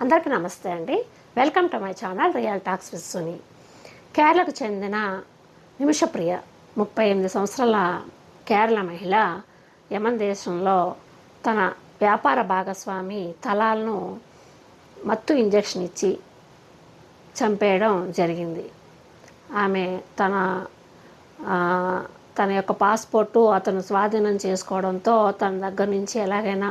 అందరికీ నమస్తే అండి. Welcome to my channel real talks with Suni. కేరళకు చెందిన నిమిషప్రియ 38 సంవత్సరాల కేరళ మహిళ యమన్ దేశంలో తన వ్యాపార భాగస్వామి తలాల్ను మత్తు ఇంజెక్షన్ ఇచ్చి చంపేయడం జరిగింది. ఆమె తన యొక్క పాస్పోర్టు అతను స్వాధీనం చేసుకోవడంతో తన దగ్గర నుంచి ఎలాగైనా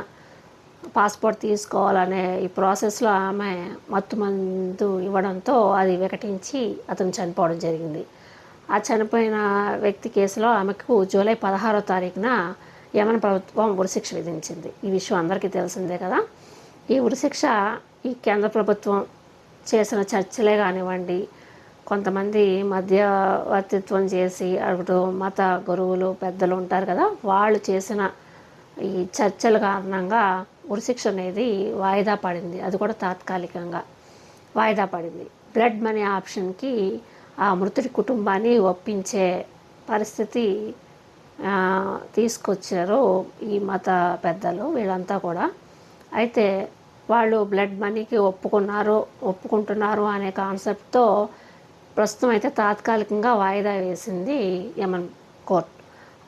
పాస్పోర్ట్ తీసుకోవాలనే ఈ ప్రాసెస్లో ఆమె మత్తు మందు ఇవ్వడంతో అది వికటించి అతను చనిపోవడం జరిగింది. ఆ చనిపోయిన వ్యక్తి కేసులో ఆమెకు జూలై 16వ తారీఖున యమన్ ప్రభుత్వం ఉరిశిక్ష విధించింది. ఈ విషయం అందరికీ తెలిసిందే కదా. ఈ ఉరిశిక్ష ఈ కేంద్ర ప్రభుత్వం చేసిన చర్చలే కానివ్వండి, కొంతమంది మధ్యవర్తిత్వం చేసి అటు మత గురువులు పెద్దలు ఉంటారు కదా, వాళ్ళు చేసిన ఈ చర్చల కారణంగా ఉరిశిక్ష అనేది వాయిదా పడింది. అది కూడా తాత్కాలికంగా వాయిదా పడింది. బ్లడ్ మనీ ఆప్షన్కి ఆ మృతుడి కుటుంబాన్ని ఒప్పించే పరిస్థితి తీసుకొచ్చారు ఈ మత పెద్దలు వీళ్ళంతా కూడా. అయితే వాళ్ళు బ్లడ్ మనీకి ఒప్పుకుంటున్నారు అనే కాన్సెప్ట్తో ప్రస్తుతం అయితే తాత్కాలికంగా వాయిదా వేసింది యమన్ కోర్ట్.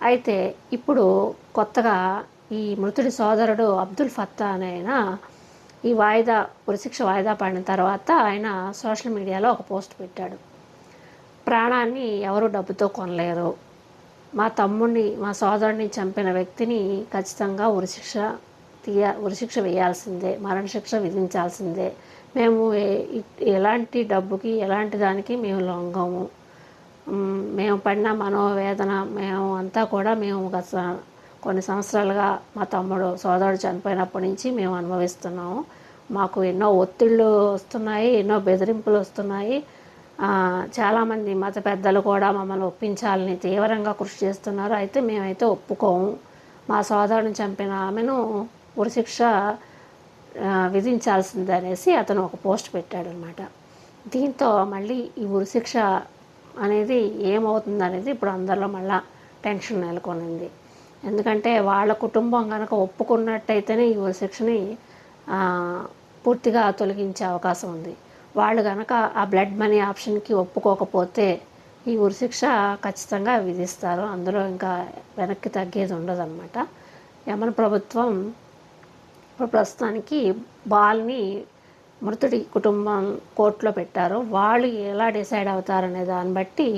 అయితే ఇప్పుడు కొత్తగా ఈ మృతుడి సోదరుడు అబ్దుల్ ఫత్తా అనే ఆయన ఈ ఉరిశిక్ష వాయిదా పడిన తర్వాత ఆయన సోషల్ మీడియాలో ఒక పోస్ట్ పెట్టాడు. ప్రాణాన్ని ఎవరు డబ్బుతో కొనలేరు. మా సోదరుడిని చంపిన వ్యక్తిని ఖచ్చితంగా ఉరిశిక్ష వేయాల్సిందే, మరణశిక్ష విధించాల్సిందే. మేము ఎలాంటి డబ్బుకి ఎలాంటి దానికి మేము లొంగము. మేము పడిన మనోవేదన మేము కొన్ని సంవత్సరాలుగా మా సోదరుడు చనిపోయినప్పటి నుంచి మేము అనుభవిస్తున్నాము. మాకు ఎన్నో ఒత్తిళ్ళు వస్తున్నాయి, ఎన్నో బెదిరింపులు వస్తున్నాయి. చాలామంది మత పెద్దలు కూడా మమ్మల్ని ఒప్పించాలని తీవ్రంగా కృషి చేస్తున్నారు. అయితే మేమైతే ఒప్పుకోము. మా సోదరుని చంపిన ఆమెను ఉరిశిక్ష విధించాల్సిందే అనేసి అతను ఒక పోస్ట్ పెట్టాడనమాట. దీంతో మళ్ళీ ఈ ఉరిశిక్ష అనేది ఏమవుతుంది అనేది ఇప్పుడు అందరిలో మళ్ళీ టెన్షన్ నెలకొనింది. ఎందుకంటే వాళ్ళ కుటుంబం కనుక ఒప్పుకున్నట్టయితేనే ఈ ఉరిశిక్షని పూర్తిగా తొలగించే అవకాశం ఉంది. వాళ్ళు కనుక ఆ బ్లడ్ మనీ ఆప్షన్కి ఒప్పుకోకపోతే ఈ ఉరిశిక్ష ఖచ్చితంగా విధిస్తారు. అందులో ఇంకా వెనక్కి తగ్గేది ఉండదన్నమాట. యమన్ ప్రభుత్వం ఇప్పుడు ప్రస్తుతానికి బాల్ని మృతుడి కుటుంబం కోర్టులో పెట్టారు. వాళ్ళు ఎలా డిసైడ్ అవుతారనే దాన్ని బట్టి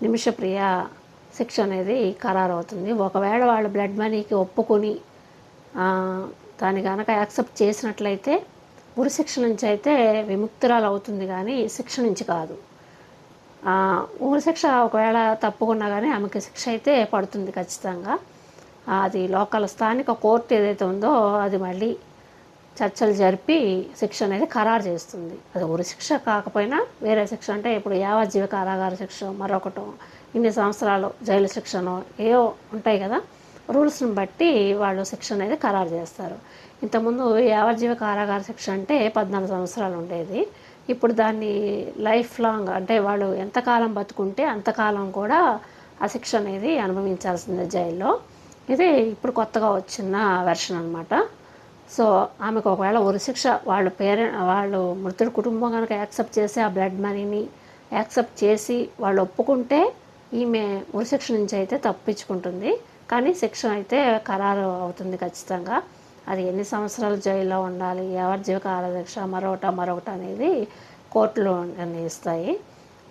నిమిషప్రియ శిక్ష అనేది ఖరారు అవుతుంది. ఒకవేళ వాళ్ళు బ్లడ్ మనీకి ఒప్పుకొని దాన్ని కనుక యాక్సెప్ట్ చేసినట్లయితే ఉరిశిక్ష నుంచి అయితే విముక్తురాలు అవుతుంది, కానీ శిక్ష నుంచి కాదు. ఉరిశిక్ష ఒకవేళ తప్పుకున్నా కానీ ఆమెకి శిక్ష అయితే పడుతుంది ఖచ్చితంగా. అది స్థానిక కోర్టు ఏదైతే ఉందో అది మళ్ళీ చర్చలు జరిపి శిక్ష అనేది ఖరారు చేస్తుంది. అది ఉరిశిక్ష కాకపోయినా వేరే శిక్ష, అంటే ఇప్పుడు యావజ్జీవ కారాగార శిక్ష, మరొకటో ఇన్ని సంవత్సరాలు జైలు శిక్షను ఏవో ఉంటాయి కదా, రూల్స్ని బట్టి వాళ్ళు శిక్ష అనేది ఖరారు చేస్తారు. ఇంతకుముందు యావజ్జీవ కారాగార శిక్ష అంటే 14 సంవత్సరాలు ఉండేది. ఇప్పుడు దాన్ని లైఫ్ లాంగ్, అంటే వాళ్ళు ఎంతకాలం బతుకుంటే అంతకాలం కూడా ఆ శిక్ష అనేది అనుభవించాల్సిందే జైల్లో. ఇది ఇప్పుడు కొత్తగా వచ్చిన వెర్షన్ అనమాట. సో ఆమెకు ఒకవేళ ఉరిశిక్ష వాళ్ళు మృతుడి కుటుంబం కనుక యాక్సెప్ట్ చేసి ఆ బ్లడ్ మనీని యాక్సెప్ట్ చేసి వాళ్ళు ఒప్పుకుంటే ఈమె ఉరిశిక్ష నుంచి అయితే తప్పించుకుంటుంది, కానీ శిక్ష అయితే ఖరారు అవుతుంది ఖచ్చితంగా. అది ఎన్ని సంవత్సరాలు జైల్లో ఉండాలి, యావజ్జీవ కారాశిక్ష, మరొకటి అనేది కోర్టులో నిర్ణయిస్తాయి.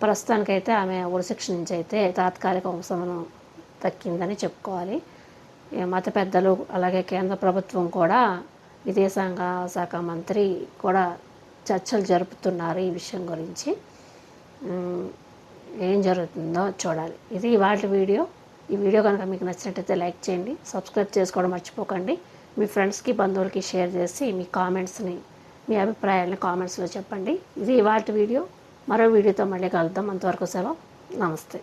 ప్రస్తుతానికైతే ఆమె ఉరిశిక్ష నుంచి అయితే తాత్కాలిక ఉపశమనం దక్కిందని చెప్పుకోవాలి. మత పెద్దలు అలాగే కేంద్ర ప్రభుత్వం కూడా, విదేశాంగ శాఖ మంత్రి కూడా చర్చలు జరుపుతున్నారు ఈ విషయం గురించి. ఏం జరుగుతుందో చూడాలి. ఇది ఇవాళ వీడియో. ఈ వీడియో కనుక మీకు నచ్చినట్టయితే లైక్ చేయండి, సబ్స్క్రైబ్ చేసుకోవడం మర్చిపోకండి. మీ ఫ్రెండ్స్కి బంధువులకి షేర్ చేసి మీ అభిప్రాయాలని కామెంట్స్లో చెప్పండి. ఇది ఇవాళ వీడియో. మరో వీడియోతో మళ్ళీ కలుద్దాం. అంతవరకు సెలవు. నమస్తే.